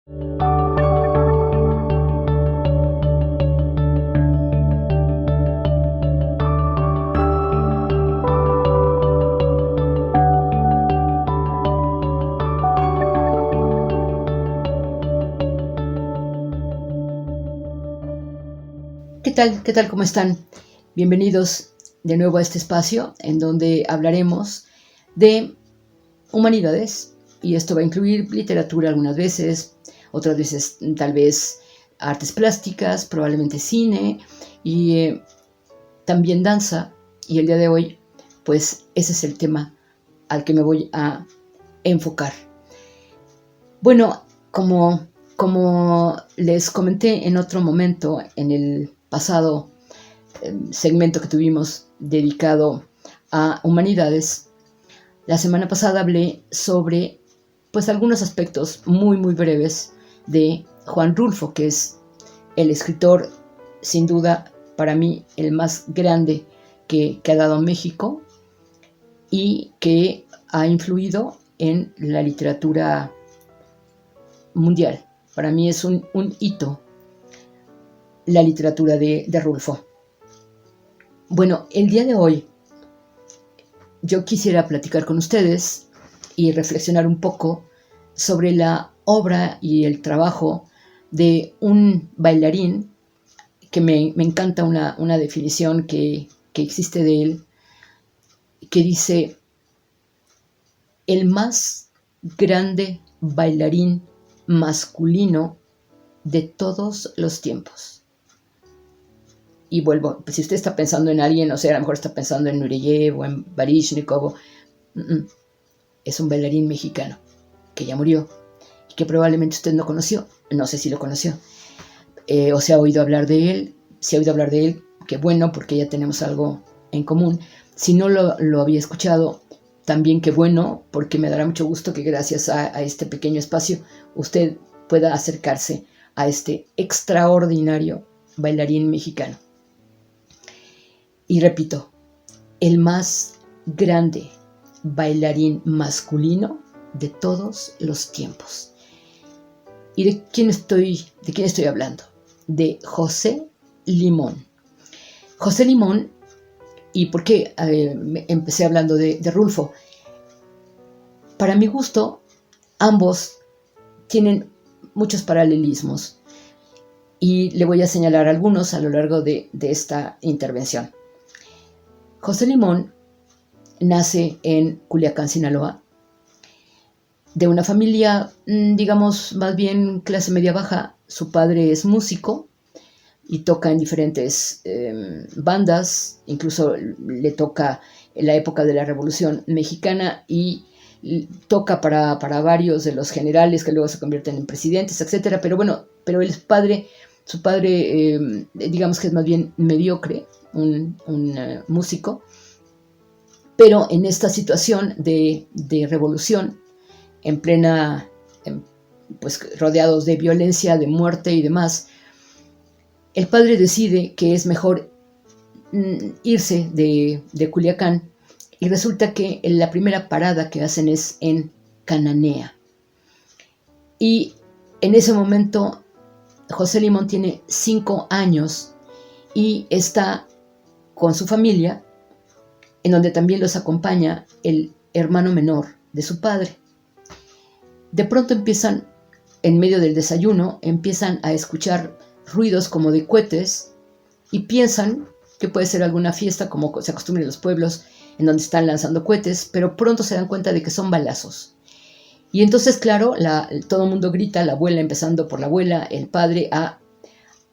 ¿Qué tal? ¿Qué tal? ¿Cómo están? Bienvenidos de nuevo a este espacio en donde hablaremos de humanidades, y esto va a incluir literatura algunas veces, otras veces tal vez artes plásticas, probablemente cine y también danza. Y el día de hoy, pues ese es el tema al que me voy a enfocar. Bueno, como les comenté en otro momento, en el pasado segmento que tuvimos dedicado a humanidades, la semana pasada hablé sobre pues algunos aspectos muy breves de Juan Rulfo, que es el escritor sin duda para mí el más grande que ha dado México y que ha influido en la literatura mundial. Para mí es un hito la literatura de Rulfo. Bueno, el día de hoy yo quisiera platicar con ustedes y reflexionar un poco sobre la obra y el trabajo de un bailarín que me encanta una definición que existe de él, que dice: el más grande bailarín masculino de todos los tiempos. Y vuelvo, pues si usted está pensando en alguien, o sea, a lo mejor está pensando en Nureyev o en Baryshnikov, es un bailarín mexicano que ya murió y que probablemente usted no conoció, no sé si lo conoció, o se ha oído hablar de él. Si ha oído hablar de él, qué bueno, porque ya tenemos algo en común. Si no lo había escuchado, también qué bueno, porque me dará mucho gusto que gracias a este pequeño espacio usted pueda acercarse a este extraordinario bailarín mexicano. Y repito, el más grande bailarín masculino de todos los tiempos. ¿Y de quién estoy hablando? De José Limón. José Limón, ¿y por qué empecé hablando de Rulfo? Para mi gusto, ambos tienen muchos paralelismos y le voy a señalar algunos a lo largo de esta intervención. José Limón nace en Culiacán, Sinaloa, de una familia, digamos, más bien clase media baja. Su padre es músico y toca en diferentes bandas, incluso le toca en la época de la Revolución Mexicana y toca para varios de los generales que luego se convierten en presidentes, etc. Pero bueno, su padre digamos que es más bien mediocre, un músico, pero en esta situación de revolución, en plena, pues rodeados de violencia, de muerte y demás, el padre decide que es mejor irse de Culiacán, y resulta que la primera parada que hacen es en Cananea. Y en ese momento José Limón tiene 5 años y está con su familia, en donde también los acompaña el hermano menor de su padre. De pronto en medio del desayuno, empiezan a escuchar ruidos como de cohetes y piensan que puede ser alguna fiesta, como se acostumbra en los pueblos, en donde están lanzando cohetes, pero pronto se dan cuenta de que son balazos. Y entonces, claro, todo el mundo grita, la abuela, empezando por la abuela, el padre,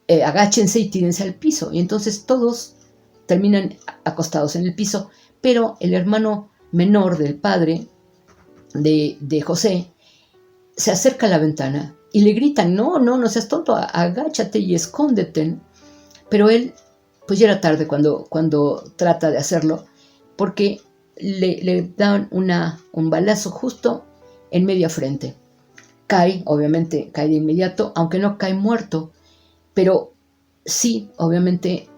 agáchense y tírense al piso. Y entonces todos terminan acostados en el piso, pero el hermano menor del padre, de José, se acerca a la ventana y le gritan: no seas tonto, agáchate y escóndete. Pero él, pues ya era tarde cuando trata de hacerlo, porque le dan un balazo justo en media frente. Obviamente cae de inmediato, aunque no cae muerto, pero sí, obviamente,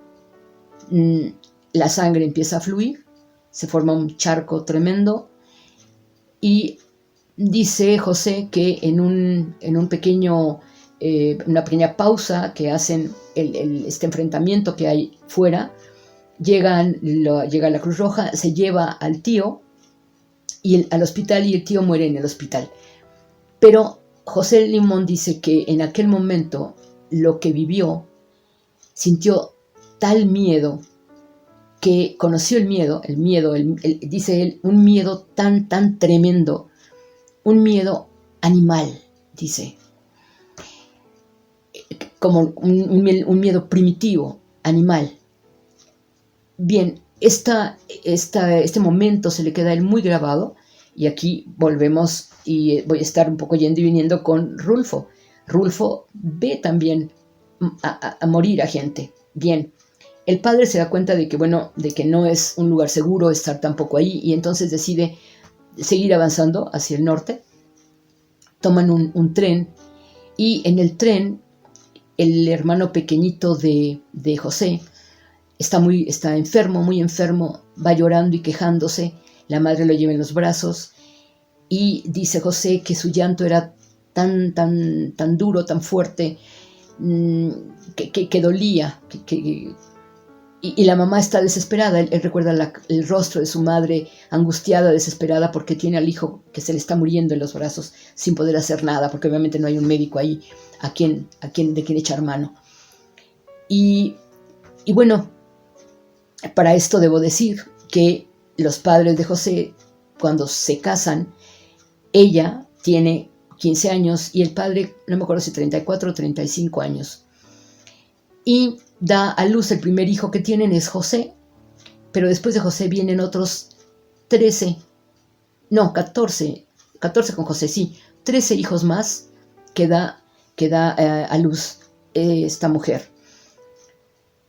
la sangre empieza a fluir, se forma un charco tremendo y dice José que en un pequeño, una pequeña pausa que hacen este enfrentamiento que hay fuera, llega la Cruz Roja, se lleva al tío al hospital y el tío muere en el hospital. Pero José Limón dice que en aquel momento lo que vivió, sintió tal miedo que conoció el miedo, dice él, un miedo tan tremendo, un miedo animal, dice, como un miedo primitivo, animal. Bien, este momento se le queda a él muy grabado, y aquí volvemos y voy a estar un poco yendo y viniendo con Rulfo. Rulfo ve también a morir a gente. Bien, el padre se da cuenta de que no es un lugar seguro estar tampoco ahí, y entonces decide seguir avanzando hacia el norte. Toman un tren, y en el tren el hermano pequeñito de José está enfermo, muy enfermo, va llorando y quejándose. La madre lo lleva en los brazos y dice José que su llanto era tan duro, tan fuerte, que dolía, y la mamá está desesperada. Él recuerda el rostro de su madre, angustiada, desesperada, porque tiene al hijo que se le está muriendo en los brazos sin poder hacer nada, porque obviamente no hay un médico ahí de quien echar mano. Y bueno, para esto debo decir que los padres de José, cuando se casan, ella tiene 15 años y el padre, no me acuerdo si 34 o 35 años. Y da a luz, el primer hijo que tienen es José, pero después de José vienen otros 14 con José, sí, 13 hijos más que da a luz esta mujer.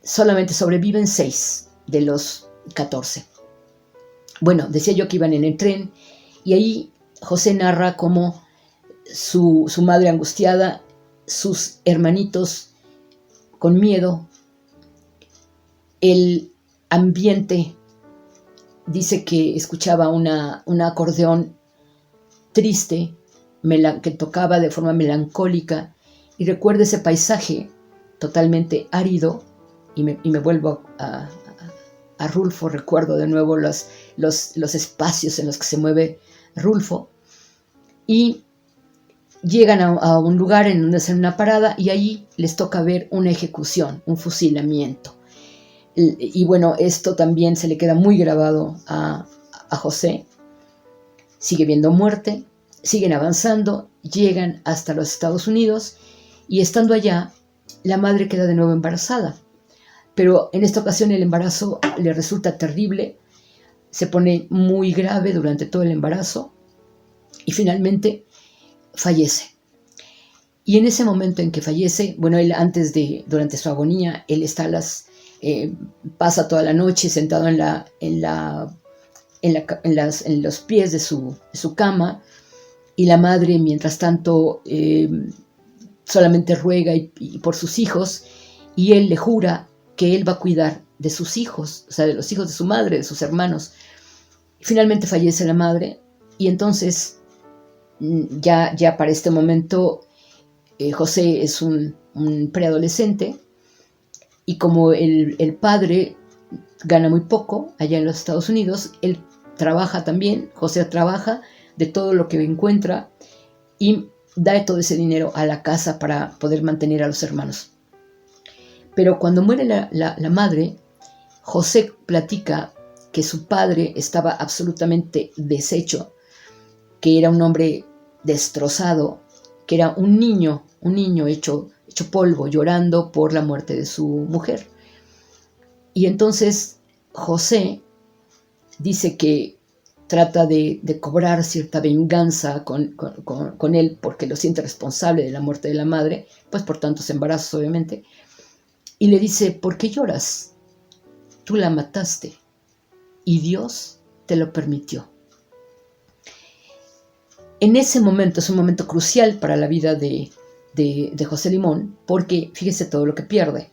Solamente sobreviven 6 de los 14. Bueno, decía yo que iban en el tren, y ahí José narra cómo su madre angustiada, sus hermanitos con miedo, el ambiente. Dice que escuchaba un acordeón triste que tocaba de forma melancólica, y recuerda ese paisaje totalmente árido, y me vuelvo a Rulfo. Recuerdo de nuevo los espacios en los que se mueve Rulfo, y llegan a un lugar en donde hacen una parada, y ahí les toca ver una ejecución, un fusilamiento. Y bueno, esto también se le queda muy grabado a José. Sigue viendo muerte, siguen avanzando, llegan hasta los Estados Unidos, y estando allá, la madre queda de nuevo embarazada. Pero en esta ocasión el embarazo le resulta terrible, se pone muy grave durante todo el embarazo, y finalmente fallece. Y en ese momento en que fallece, bueno, él durante su agonía, él está pasa toda la noche sentado en los pies de su cama, y la madre, mientras tanto, solamente ruega y por sus hijos, y él le jura que él va a cuidar de sus hijos, o sea, de los hijos de su madre, de sus hermanos. Finalmente fallece la madre, y entonces, ya para este momento, José es un preadolescente, y como el padre gana muy poco allá en los Estados Unidos, él trabaja también. José trabaja de todo lo que encuentra y da todo ese dinero a la casa para poder mantener a los hermanos. Pero cuando muere la madre, José platica que su padre estaba absolutamente deshecho, que era un hombre destrozado, que era un niño hecho polvo, llorando por la muerte de su mujer. Y entonces José dice que trata de cobrar cierta venganza con él, porque lo siente responsable de la muerte de la madre, pues por tantos embarazos, obviamente. Y le dice: ¿por qué lloras? Tú la mataste y Dios te lo permitió. En ese momento, es un momento crucial para la vida de José Limón, porque fíjese todo lo que pierde.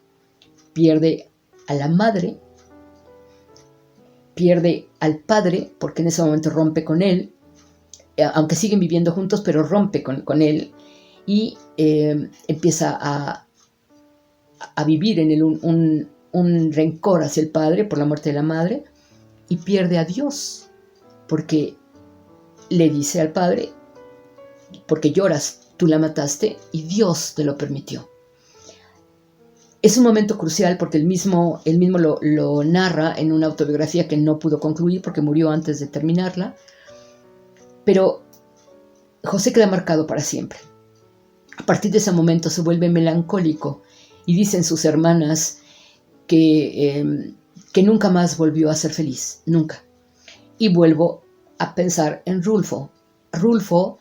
Pierde a la madre, pierde al padre, porque en ese momento rompe con él, aunque siguen viviendo juntos, pero rompe con él y empieza a vivir en él un rencor hacia el padre por la muerte de la madre, y pierde a Dios, porque le dice al padre: porque lloras, tú la mataste y Dios te lo permitió. Es un momento crucial porque él mismo lo narra en una autobiografía que no pudo concluir porque murió antes de terminarla, pero José queda marcado para siempre. A partir de ese momento se vuelve melancólico y dicen sus hermanas que nunca más volvió a ser feliz, nunca. Y vuelvo a pensar en Rulfo. Rulfo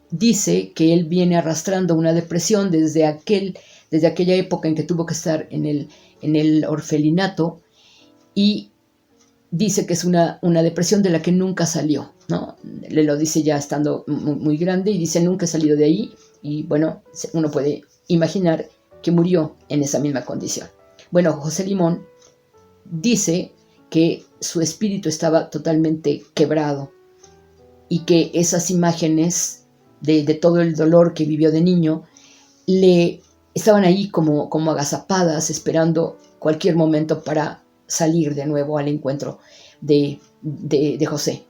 dice que él viene arrastrando una depresión desde aquella época en que tuvo que estar en el orfelinato, y dice que es una depresión de la que nunca salió, ¿no? Le lo dice ya estando muy, muy grande, y dice: nunca he salido de ahí. Y bueno, uno puede imaginar que murió en esa misma condición. Bueno, José Limón dice que su espíritu estaba totalmente quebrado y que esas imágenes de todo el dolor que vivió de niño le estaban ahí como agazapadas, esperando cualquier momento para salir de nuevo al encuentro de José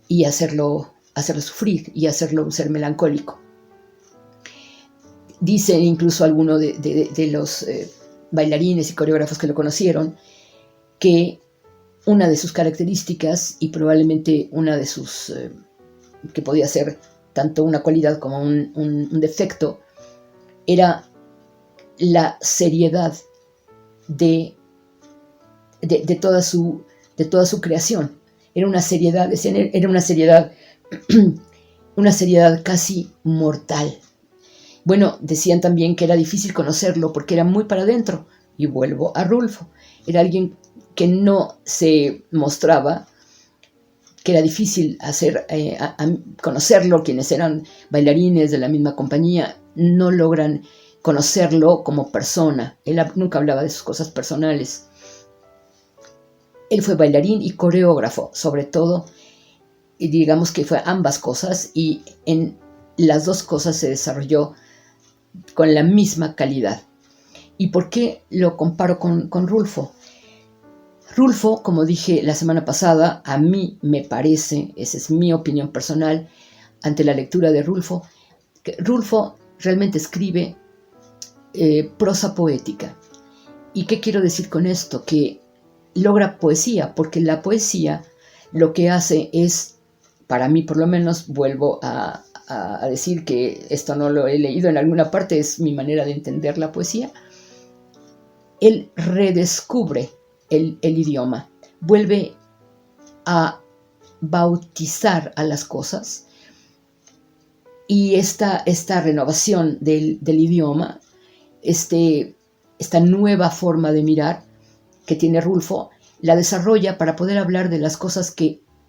y hacerlo sufrir y hacerlo ser melancólico. Dice incluso alguno de los bailarines y coreógrafos que lo conocieron que una de sus características, y probablemente una de sus, que podía ser tanto una cualidad como un defecto, era la seriedad de toda su creación. Era una seriedad una seriedad casi mortal. Bueno, decían también que era difícil conocerlo porque era muy para adentro. Y vuelvo a Rulfo. Era alguien que no se mostraba, que era difícil conocerlo. Quienes eran bailarines de la misma compañía no logran conocerlo como persona. Él nunca hablaba de sus cosas personales. Él fue bailarín y coreógrafo, sobre todo, y digamos que fue ambas cosas, y en las dos cosas se desarrolló con la misma calidad. ¿Y por qué lo comparo con Rulfo? Rulfo, como dije la semana pasada, a mí me parece, esa es mi opinión personal, ante la lectura de Rulfo, que Rulfo realmente escribe prosa poética. ¿Y qué quiero decir con esto? Que logra poesía, porque la poesía lo que hace es, para mí por lo menos, vuelvo a decir que esto no lo he leído en alguna parte, es mi manera de entender la poesía. Él redescubre el idioma, vuelve a bautizar a las cosas, y esta renovación del idioma, esta nueva forma de mirar que tiene Rulfo, la desarrolla para poder hablar de las cosas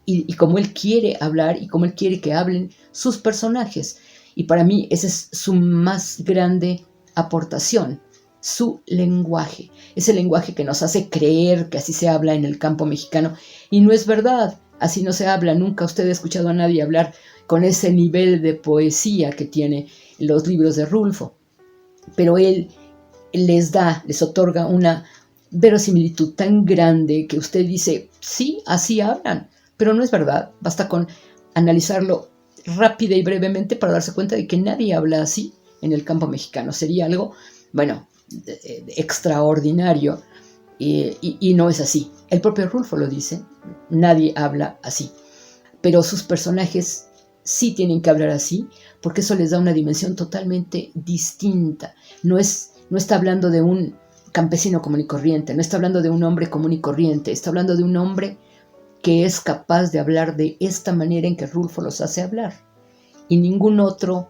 y como él quiere hablar y como él quiere que hablen sus personajes. Y para mí esa es su más grande aportación, su lenguaje. Ese lenguaje que nos hace creer que así se habla en el campo mexicano. Y no es verdad, así no se habla. Nunca usted ha escuchado a nadie hablar con ese nivel de poesía que tiene los libros de Rulfo. Pero él les otorga una verosimilitud tan grande que usted dice: sí, así hablan. Pero no es verdad, basta con analizarlo rápida y brevemente para darse cuenta de que nadie habla así en el campo mexicano. Sería algo, bueno, extraordinario, y no es así. El propio Rulfo lo dice, nadie habla así. Pero sus personajes sí tienen que hablar así, porque eso les da una dimensión totalmente distinta. No está hablando de un campesino común y corriente, no está hablando de un hombre común y corriente, está hablando de un hombre que es capaz de hablar de esta manera en que Rulfo los hace hablar. Y ningún otro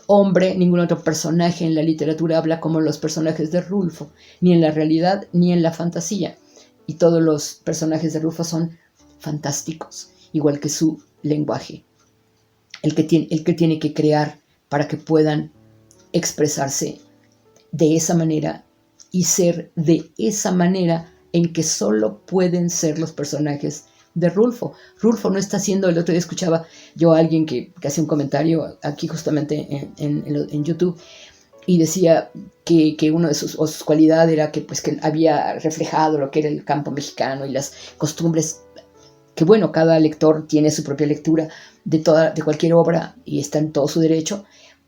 hombre, ningún otro personaje en la literatura habla como los personajes de Rulfo, ni en la realidad ni en la fantasía. Y todos los personajes de Rulfo son fantásticos, igual que su lenguaje, el que tiene que crear para que puedan expresarse de esa manera y ser de esa manera en que solo pueden ser los personajes de Rulfo. Rulfo no está haciendo, el otro día escuchaba yo a alguien que hacía un comentario aquí justamente en YouTube y decía que una de sus cualidades era que, pues, que había reflejado lo que era el campo mexicano y las costumbres, que bueno, cada lector tiene su propia lectura de cualquier obra y está en todo su derecho.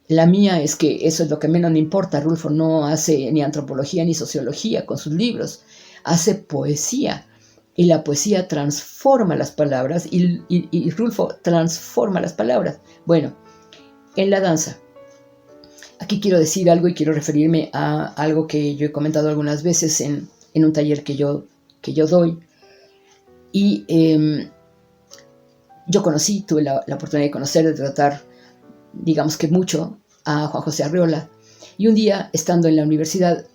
La mía es que eso es lo que menos me importa. Rulfo no hace ni antropología ni sociología con sus libros, hace poesía. Y la poesía transforma las palabras y Rulfo transforma las palabras. Bueno, en la danza. Aquí quiero decir algo y quiero referirme a algo que yo he comentado algunas veces en un taller que yo doy. Y yo tuve la oportunidad de conocer, de tratar, digamos que mucho, a Juan José Arreola. Y un día, estando en la universidad,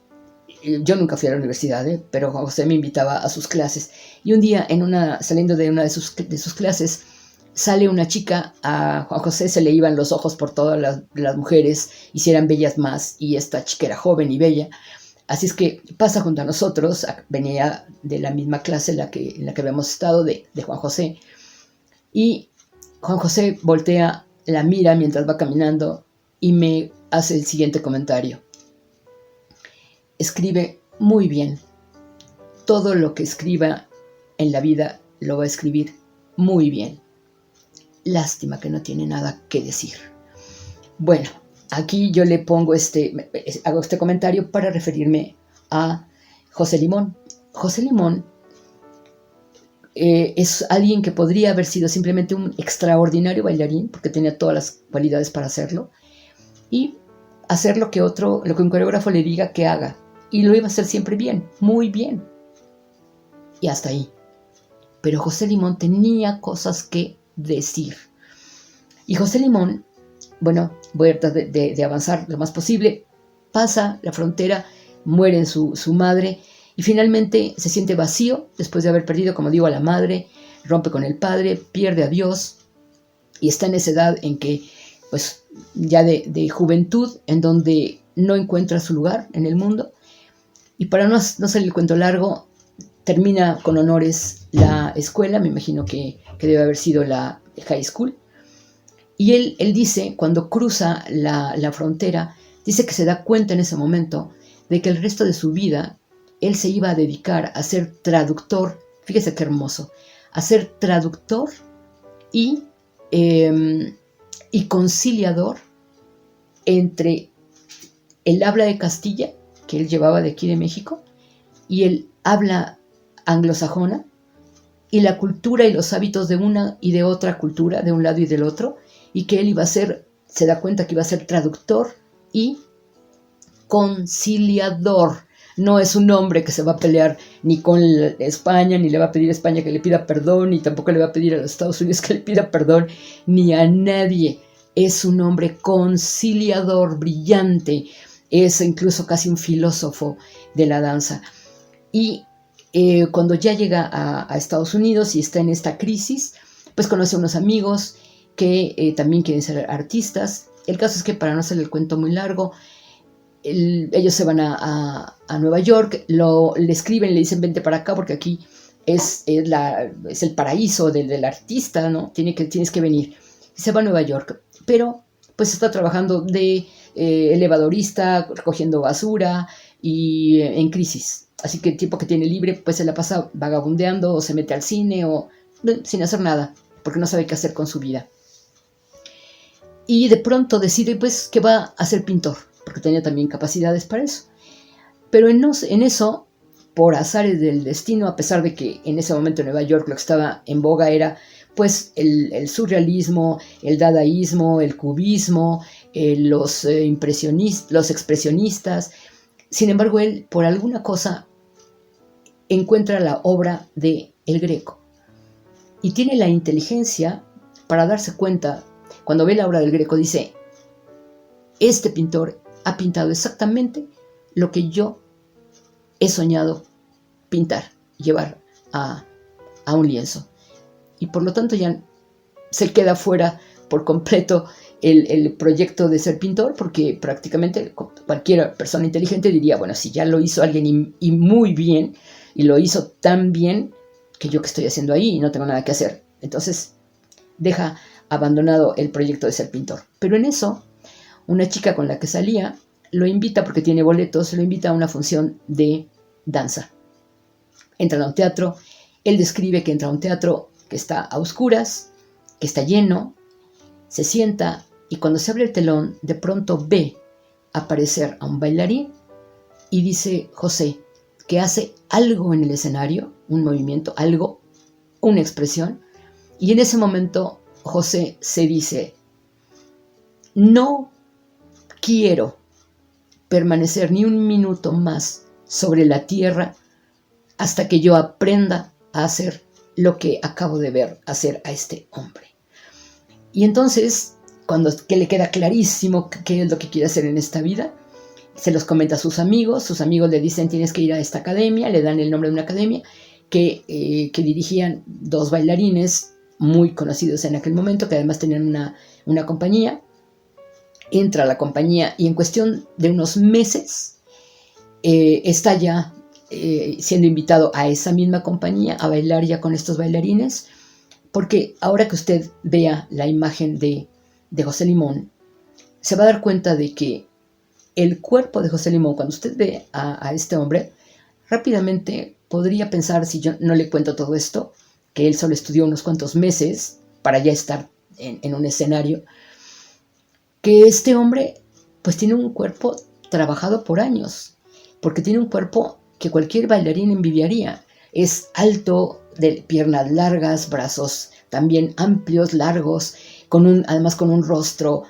yo nunca fui a la universidad, pero Juan José me invitaba a sus clases. Y un día, saliendo de una de sus clases, sale una chica, a Juan José se le iban los ojos por todas las mujeres, y si eran bellas más, y esta chica era joven y bella. Así es que pasa junto a nosotros, venía de la misma clase en la que habíamos estado, de Juan José, y Juan José voltea, la mira mientras va caminando y me hace el siguiente comentario. Escribe muy bien. Todo lo que escriba en la vida lo va a escribir muy bien. Lástima que no tiene nada que decir. Bueno, aquí yo le pongo hago este comentario para referirme a José Limón. José Limón es alguien que podría haber sido simplemente un extraordinario bailarín, porque tenía todas las cualidades para hacerlo, y hacer lo que un coreógrafo le diga que haga, y lo iba a hacer siempre bien, muy bien, y hasta ahí. Pero José Limón tenía cosas que decir, y José Limón, bueno, voy a tratar de avanzar lo más posible, pasa la frontera, muere su madre, y finalmente se siente vacío después de haber perdido, como digo, a la madre, rompe con el padre, pierde a Dios, y está en esa edad en que, pues, ya de juventud, en donde no encuentra su lugar en el mundo. Y para no hacer el cuento largo, termina con honores la escuela, me imagino que debe haber sido la high school. Y él dice, cuando cruza la frontera, dice que se da cuenta en ese momento de que el resto de su vida él se iba a dedicar a ser traductor, fíjese qué hermoso, a ser traductor y conciliador entre el habla de Castilla, que él llevaba de aquí de México, y el habla anglosajona, y la cultura y los hábitos de una y de otra cultura, de un lado y del otro, y que él iba a ser, se da cuenta que iba a ser traductor y conciliador. No es un hombre que se va a pelear ni con España, ni le va a pedir a España que le pida perdón, ni tampoco le va a pedir a los Estados Unidos que le pida perdón, ni a nadie. Es un hombre conciliador, brillante, es incluso casi un filósofo de la danza. Y cuando ya llega a Estados Unidos y está en esta crisis, pues conoce a unos amigos que también quieren ser artistas. El caso es que, para no hacer el cuento muy largo, ellos se van a Nueva York, le escriben, le dicen vente para acá porque aquí es el paraíso del artista, ¿no? Tienes que venir. Y se va a Nueva York, pero pues está trabajando de elevadorista, recogiendo basura y en crisis. Así que el tiempo que tiene libre pues se la pasa vagabundeando o se mete al cine o sin hacer nada, porque no sabe qué hacer con su vida. Y de pronto decide pues que va a ser pintor, porque tenía también capacidades para eso. Pero en eso, por azares del destino, a pesar de que en ese momento en Nueva York lo que estaba en boga era pues el surrealismo, el dadaísmo, el cubismo, los expresionistas. Sin embargo, él por alguna cosa encuentra la obra de El Greco y tiene la inteligencia para darse cuenta. Cuando ve la obra del Greco dice: este pintor ha pintado exactamente lo que yo he soñado pintar, llevar a un lienzo. Y por lo tanto ya se queda fuera por completo el proyecto de ser pintor, porque prácticamente cualquier persona inteligente diría, bueno, si ya lo hizo alguien y muy bien, y lo hizo tan bien, que yo que estoy haciendo ahí y no tengo nada que hacer. Entonces deja abandonado el proyecto de ser pintor. Pero en eso, una chica con la que salía lo invita, porque tiene boletos, lo invita a una función de danza. Entran a un teatro, él describe que entra a un teatro que está a oscuras, que está lleno, se sienta y cuando se abre el telón, de pronto ve aparecer a un bailarín y dice José que hace algo en el escenario, un movimiento, algo, una expresión, y en ese momento José se dice: no quiero permanecer ni un minuto más sobre la tierra hasta que yo aprenda a hacer lo que acabo de ver hacer a este hombre. Y entonces, cuando que le queda clarísimo qué es lo que quiere hacer en esta vida, se los comenta a sus amigos le dicen: tienes que ir a esta academia, le dan el nombre de una academia que dirigían dos bailarines muy conocidos en aquel momento, que además tenían una compañía. Entra a la compañía y en cuestión de unos meses está ya siendo invitado a esa misma compañía a bailar ya con estos bailarines, porque ahora que usted vea la imagen de José Limón, se va a dar cuenta de que el cuerpo de José Limón, cuando usted ve a este hombre, rápidamente podría pensar, si yo no le cuento todo esto, que él solo estudió unos cuantos meses para ya estar en un escenario, que este hombre pues tiene un cuerpo trabajado por años, porque tiene un cuerpo que cualquier bailarín envidiaría. Es alto, de piernas largas, brazos también amplios, largos, además con un rostro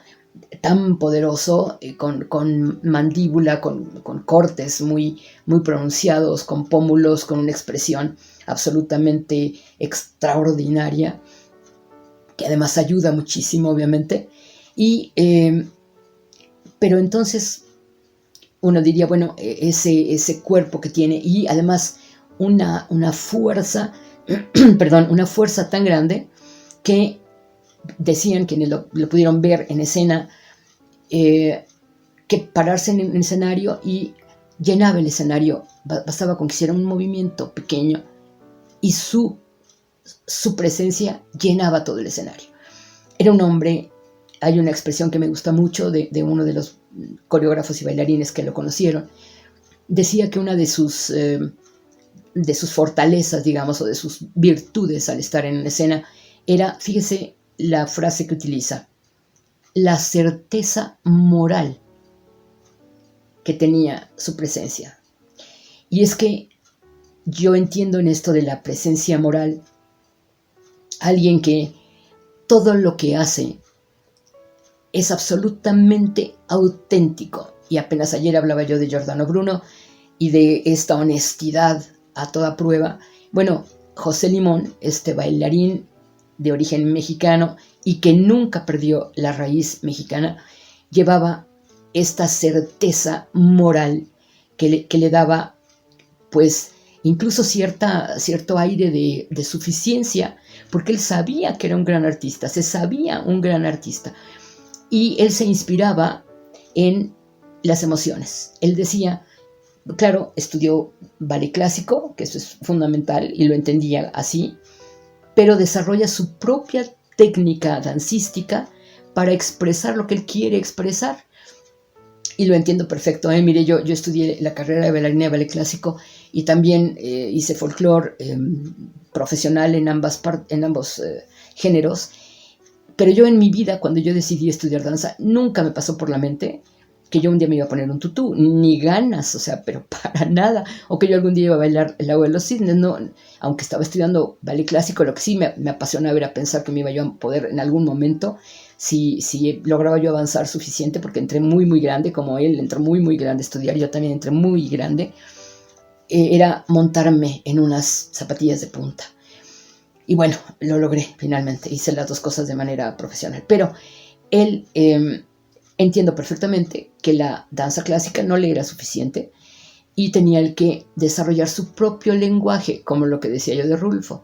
tan poderoso, con mandíbula, con cortes muy, muy pronunciados, con pómulos, con una expresión absolutamente extraordinaria, que además ayuda muchísimo, obviamente. Pero entonces uno diría, bueno, ese cuerpo que tiene y además una fuerza, una fuerza tan grande que decían, quienes lo pudieron ver en escena, que pararse en el escenario y llenaba el escenario, bastaba con que hiciera un movimiento pequeño y su presencia llenaba todo el escenario. Era un hombre, hay una expresión que me gusta mucho de uno de los coreógrafos y bailarines que lo conocieron, decía que una de sus fortalezas, digamos, o de sus virtudes al estar en escena era, fíjese la frase que utiliza, la certeza moral que tenía su presencia. Y es que yo entiendo en esto de la presencia moral, alguien que todo lo que hace es absolutamente auténtico. Y apenas ayer hablaba yo de Giordano Bruno y de esta honestidad a toda prueba. Bueno, José Limón, este bailarín de origen mexicano y que nunca perdió la raíz mexicana, llevaba esta certeza moral que le daba, pues, incluso cierto aire de suficiencia, porque él sabía que era un gran artista, se sabía un gran artista, y él se inspiraba en las emociones. Él decía, claro, estudió ballet clásico, que eso es fundamental, y lo entendía así, pero desarrolla su propia técnica dancística para expresar lo que él quiere expresar. Y lo entiendo perfecto. Mire, yo estudié la carrera de bailarina de ballet clásico y también hice folclore profesional en ambos géneros. Pero yo en mi vida, cuando yo decidí estudiar danza, nunca me pasó por la mente que yo un día me iba a poner un tutú, ni ganas, o sea, pero para nada. O que yo algún día iba a bailar el lago de los cisnes, no. Aunque estaba estudiando ballet clásico, lo que sí me apasionaba era pensar que me iba yo a poder en algún momento, si lograba yo avanzar suficiente, porque entré muy, muy grande, como él entró muy, muy grande a estudiar, yo también entré muy grande, era montarme en unas zapatillas de punta. Y bueno, lo logré finalmente, hice las dos cosas de manera profesional. Pero él, entiendo perfectamente que la danza clásica no le era suficiente y tenía él que desarrollar su propio lenguaje, como lo que decía yo de Rulfo.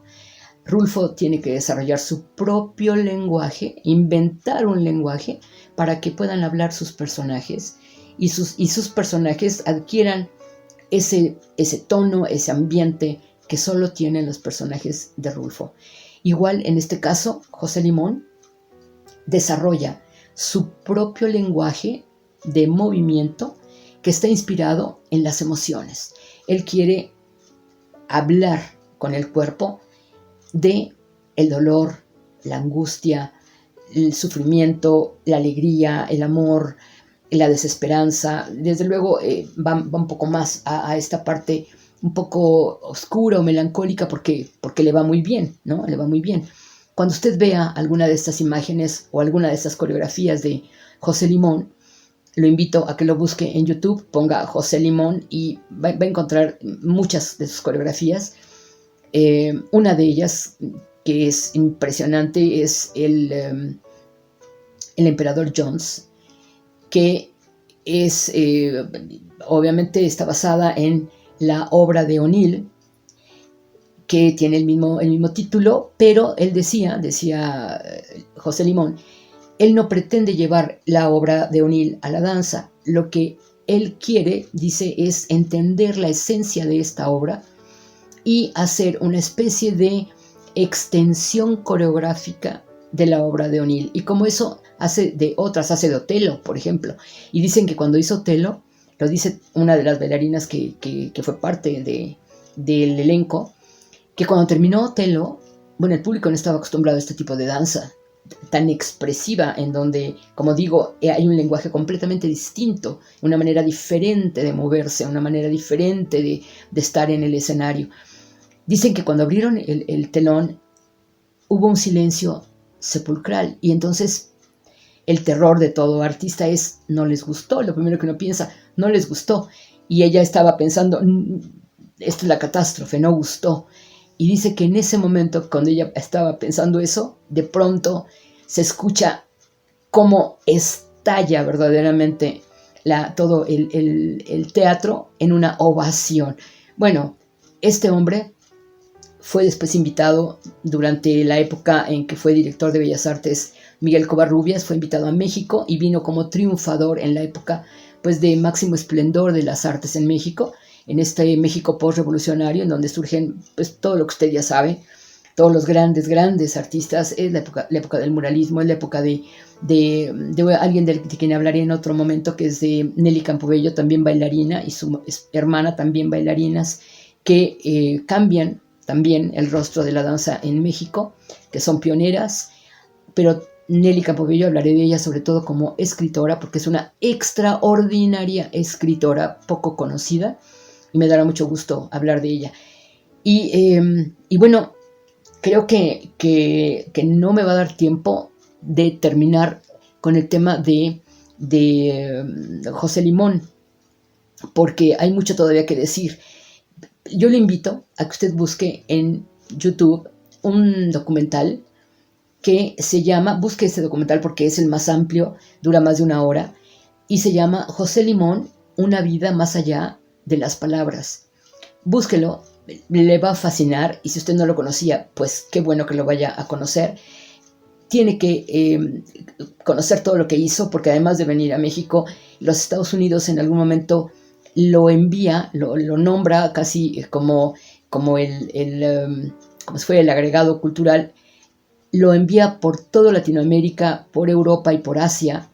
Rulfo tiene que desarrollar su propio lenguaje, inventar un lenguaje para que puedan hablar sus personajes y sus personajes adquieran ese tono, ese ambiente que solo tienen los personajes de Rulfo. Igual en este caso, José Limón desarrolla su propio lenguaje de movimiento que está inspirado en las emociones. Él quiere hablar con el cuerpo de el dolor, la angustia, el sufrimiento, la alegría, el amor, la desesperanza. Desde luego va un poco más a esta parte un poco oscura o melancólica porque le va muy bien, ¿no? Le va muy bien. Cuando usted vea alguna de estas imágenes o alguna de estas coreografías de José Limón, lo invito a que lo busque en YouTube, ponga José Limón y va a encontrar muchas de sus coreografías. Una de ellas que es impresionante es el Emperador Jones, que es obviamente está basada en la obra de O'Neill, que tiene el mismo título, pero él decía José Limón, él no pretende llevar la obra de O'Neill a la danza. Lo que él quiere, dice, es entender la esencia de esta obra y hacer una especie de extensión coreográfica de la obra de O'Neill. Y como eso hace de otras, hace de Otelo, por ejemplo. Y dicen que cuando hizo Otelo, lo dice una de las bailarinas que fue parte del elenco, que cuando terminó Otelo, bueno, el público no estaba acostumbrado a este tipo de danza tan expresiva, en donde, como digo, hay un lenguaje completamente distinto, una manera diferente de moverse, una manera diferente de estar en el escenario. Dicen que cuando abrieron el telón hubo un silencio sepulcral y entonces el terror de todo artista es no les gustó. Lo primero que uno piensa, no les gustó. Y ella estaba pensando, esto es la catástrofe, no gustó. Y dice que en ese momento, cuando ella estaba pensando eso, de pronto se escucha cómo estalla verdaderamente todo el teatro en una ovación. Bueno, este hombre fue después invitado durante la época en que fue director de Bellas Artes Miguel Covarrubias, fue invitado a México y vino como triunfador en la época pues, de máximo esplendor de las artes en México, en este México postrevolucionario, en donde surgen pues, todo lo que usted ya sabe, todos los grandes artistas. Es la época del muralismo, es la época de alguien de quien hablaré en otro momento, que es de Nelly Campobello, también bailarina, y su hermana también bailarinas, que cambian también el rostro de la danza en México, que son pioneras, pero Nelly Campobello, hablaré de ella sobre todo como escritora, porque es una extraordinaria escritora, poco conocida, y me dará mucho gusto hablar de ella. Y bueno, creo que no me va a dar tiempo de terminar con el tema de José Limón, porque hay mucho todavía que decir. Yo le invito a que usted busque en YouTube un documental que se llama, busque este documental porque es el más amplio, dura más de 1 hora, y se llama José Limón, una vida más allá de las palabras. Búsquelo, le va a fascinar, y si usted no lo conocía, pues qué bueno que lo vaya a conocer. Tiene que conocer todo lo que hizo, porque además de venir a México, los Estados Unidos en algún momento lo envía, lo nombra casi como si fuera el agregado cultural, lo envía por toda Latinoamérica, por Europa y por Asia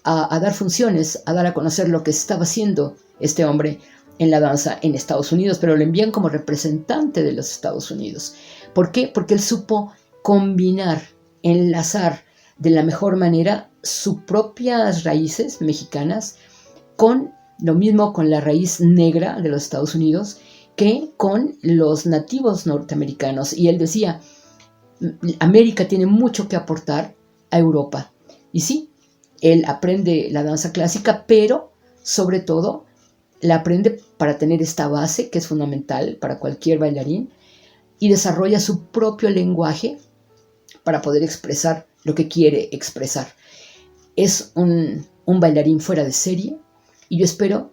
a dar funciones, a dar a conocer lo que estaba haciendo este hombre en la danza en Estados Unidos, pero lo envían como representante de los Estados Unidos. ¿Por qué? Porque él supo combinar, enlazar de la mejor manera sus propias raíces mexicanas con lo mismo con la raíz negra de los Estados Unidos que con los nativos norteamericanos. Y él decía, América tiene mucho que aportar a Europa. Y sí, él aprende la danza clásica, pero sobre todo la aprende para tener esta base que es fundamental para cualquier bailarín, y desarrolla su propio lenguaje para poder expresar lo que quiere expresar. Es un bailarín fuera de serie, y yo espero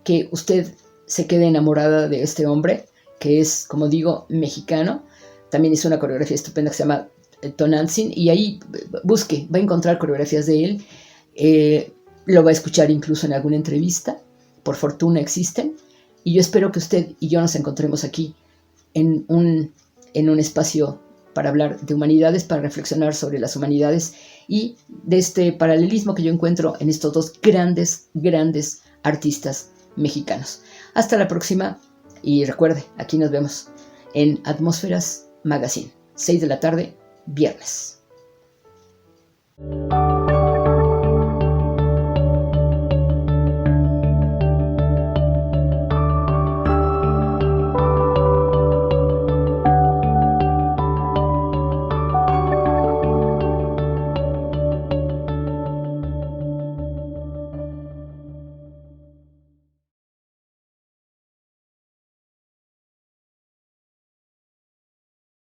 que usted se quede enamorada de este hombre, que es, como digo, mexicano. También hizo una coreografía estupenda que se llama Tonantzin, y ahí busque, va a encontrar coreografías de él. Lo va a escuchar incluso en alguna entrevista, por fortuna existen, y yo espero que usted y yo nos encontremos aquí en un espacio para hablar de humanidades, para reflexionar sobre las humanidades y de este paralelismo que yo encuentro en estos dos grandes artistas mexicanos. Hasta la próxima y recuerde, aquí nos vemos en Atmósferas Magazine, 6 de la tarde, viernes.